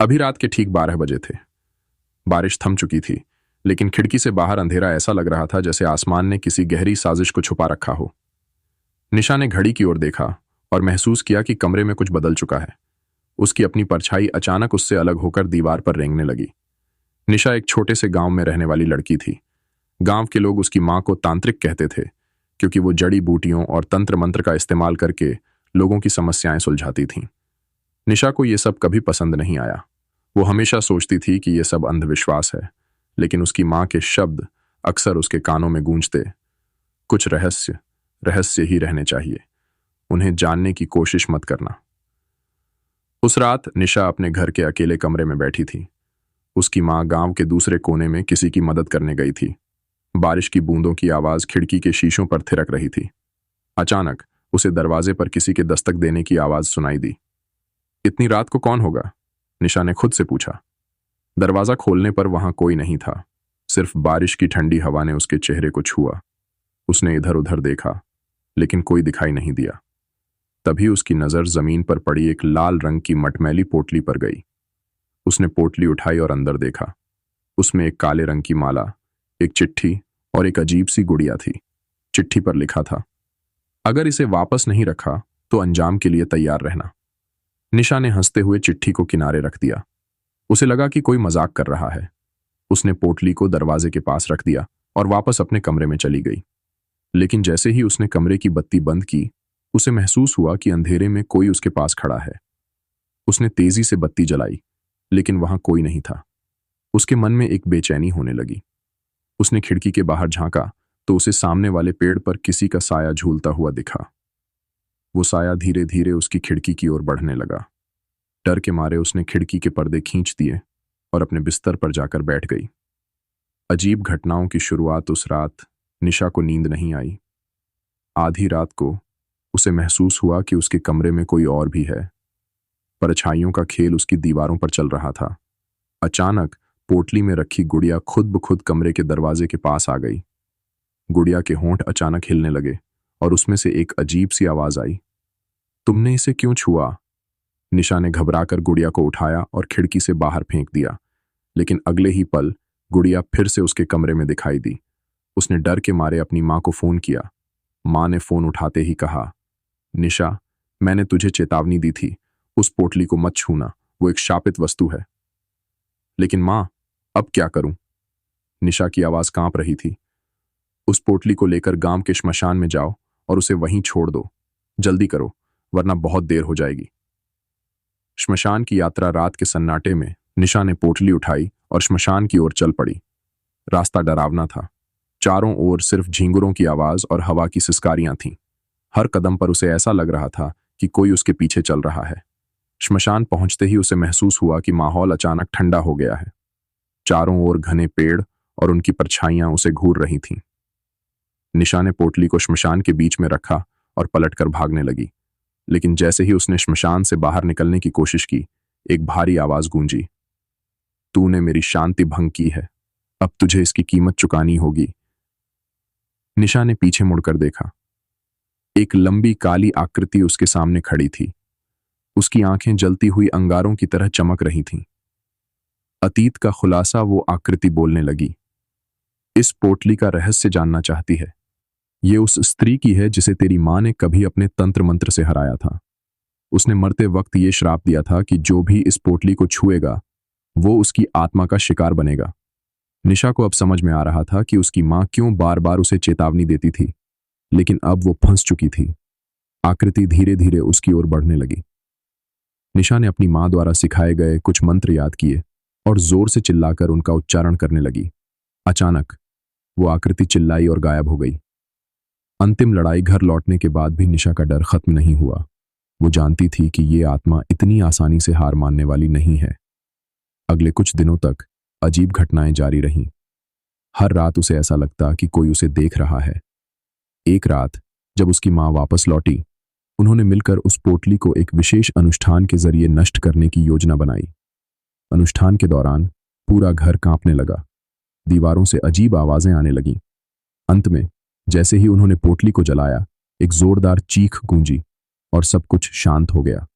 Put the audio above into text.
अभी रात के ठीक 12 बजे थे। बारिश थम चुकी थी, लेकिन खिड़की से बाहर अंधेरा ऐसा लग रहा था जैसे आसमान ने किसी गहरी साजिश को छुपा रखा हो। निशा ने घड़ी की ओर देखा और महसूस किया कि कमरे में कुछ बदल चुका है। उसकी अपनी परछाई अचानक उससे अलग होकर दीवार पर रेंगने लगी। निशा एक छोटे से गांव में रहने वाली लड़की थी। गांव के लोग उसकी मां को तांत्रिक कहते थे, क्योंकि वो जड़ी बूटियों और तंत्र मंत्र का इस्तेमाल करके लोगों की समस्याएं सुलझाती थीं। निशा को ये सब कभी पसंद नहीं आया। वो हमेशा सोचती थी कि ये सब अंधविश्वास है, लेकिन उसकी मां के शब्द अक्सर उसके कानों में गूंजते, कुछ रहस्य रहस्य ही रहने चाहिए, उन्हें जानने की कोशिश मत करना। उस रात निशा अपने घर के अकेले कमरे में बैठी थी। उसकी मां गांव के दूसरे कोने में किसी की मदद करने गई थी। बारिश की बूंदों की आवाज खिड़की के शीशों पर थिरक रही थी। अचानक उसे दरवाजे पर किसी के दस्तक देने की आवाज सुनाई दी। इतनी रात को कौन होगा? निशा ने खुद से पूछा। दरवाजा खोलने पर वहां कोई नहीं था, सिर्फ बारिश की ठंडी हवा ने उसके चेहरे को छुआ। उसने इधर उधर देखा, लेकिन कोई दिखाई नहीं दिया। तभी उसकी नजर जमीन पर पड़ी एक लाल रंग की मटमैली पोटली पर गई। उसने पोटली उठाई और अंदर देखा। उसमें एक काले रंग की माला, एक चिट्ठी और एक अजीब सी गुड़िया थी। चिट्ठी पर लिखा था, अगर इसे वापस नहीं रखा तो अंजाम के लिए तैयार रहना। निशा ने हंसते हुए चिट्ठी को किनारे रख दिया। उसे लगा कि कोई मजाक कर रहा है। उसने पोटली को दरवाजे के पास रख दिया और वापस अपने कमरे में चली गई। लेकिन जैसे ही उसने कमरे की बत्ती बंद की, उसे महसूस हुआ कि अंधेरे में कोई उसके पास खड़ा है। उसने तेजी से बत्ती जलाई, लेकिन वहां कोई नहीं था। उसके मन में एक बेचैनी होने लगी। उसने खिड़की के बाहर झांका तो उसे सामने वाले पेड़ पर किसी का साया झूलता हुआ दिखा। वो साया धीरे धीरे उसकी खिड़की की ओर बढ़ने लगा। डर के मारे उसने खिड़की के पर्दे खींच दिए और अपने बिस्तर पर जाकर बैठ गई। अजीब घटनाओं की शुरुआत उस रात निशा को नींद नहीं आई। आधी रात को उसे महसूस हुआ कि उसके कमरे में कोई और भी है। परछाइयों का खेल उसकी दीवारों पर चल रहा था। अचानक पोटली में रखी गुड़िया खुद ब खुद कमरे के दरवाजे के पास आ गई। गुड़िया के होंठ अचानक हिलने लगे और उसमें से एक अजीब सी आवाज आई, तुमने इसे क्यों छुआ? निशा ने घबराकर गुड़िया को उठाया और खिड़की से बाहर फेंक दिया, लेकिन अगले ही पल गुड़िया फिर से उसके कमरे में दिखाई दी। उसने डर के मारे अपनी मां को फोन किया। मां ने फोन उठाते ही कहा, निशा, मैंने तुझे चेतावनी दी थी, उस पोटली को मत छूना, वो एक शापित वस्तु है। लेकिन मां, अब क्या करूं? निशा की आवाज कांप रही थी। उस पोटली को लेकर गांव के श्मशान में जाओ और उसे वहीं छोड़ दो। जल्दी करो, वरना बहुत देर हो जाएगी। श्मशान की यात्रा रात के सन्नाटे में निशा ने पोटली उठाई और श्मशान की ओर चल पड़ी। रास्ता डरावना था। चारों ओर सिर्फ झींगुरों की आवाज और हवा की सिसकारियां थीं। हर कदम पर उसे ऐसा लग रहा था कि कोई उसके पीछे चल रहा है। श्मशान पहुंचते ही उसे महसूस हुआ कि माहौल अचानक ठंडा हो गया है। चारों ओर घने पेड़ और उनकी परछाइयां उसे घूर रही थीं। निशा ने पोटली को श्मशान के बीच में रखा और पलटकर भागने लगी। लेकिन जैसे ही उसने श्मशान से बाहर निकलने की कोशिश की, एक भारी आवाज गूंजी, तूने मेरी शांति भंग की है, अब तुझे इसकी कीमत चुकानी होगी। निशा ने पीछे मुड़कर देखा। एक लंबी काली आकृति उसके सामने खड़ी थी। उसकी आंखें जलती हुई अंगारों की तरह चमक रही थीं। अतीत का खुलासा वो आकृति बोलने लगी, इस पोटली का रहस्य जानना चाहती है। ये उस स्त्री की है जिसे तेरी मां ने कभी अपने तंत्र मंत्र से हराया था। उसने मरते वक्त ये श्राप दिया था कि जो भी इस पोटली को छुएगा वो उसकी आत्मा का शिकार बनेगा। निशा को अब समझ में आ रहा था कि उसकी मां क्यों बार बार उसे चेतावनी देती थी, लेकिन अब वो फंस चुकी थी। आकृति धीरे धीरे उसकी ओर बढ़ने लगी। निशा ने अपनी मां द्वारा सिखाए गए कुछ मंत्र याद किए और जोर से चिल्लाकर उनका उच्चारण करने लगी। अचानक वो आकृति चिल्लाई और गायब हो गई। अंतिम लड़ाई घर लौटने के बाद भी निशा का डर खत्म नहीं हुआ। वो जानती थी कि ये आत्मा इतनी आसानी से हार मानने वाली नहीं है। अगले कुछ दिनों तक अजीब घटनाएं जारी रहीं। हर रात उसे ऐसा लगता कि कोई उसे देख रहा है। एक रात जब उसकी मां वापस लौटी, उन्होंने मिलकर उस पोटली को एक विशेष अनुष्ठान के जरिए नष्ट करने की योजना बनाई। अनुष्ठान के दौरान पूरा घर कांपने लगा। दीवारों से अजीब आवाजें आने लगीं। अंत में जैसे ही उन्होंने पोटली को जलाया, एक जोरदार चीख गूंजी और सब कुछ शांत हो गया।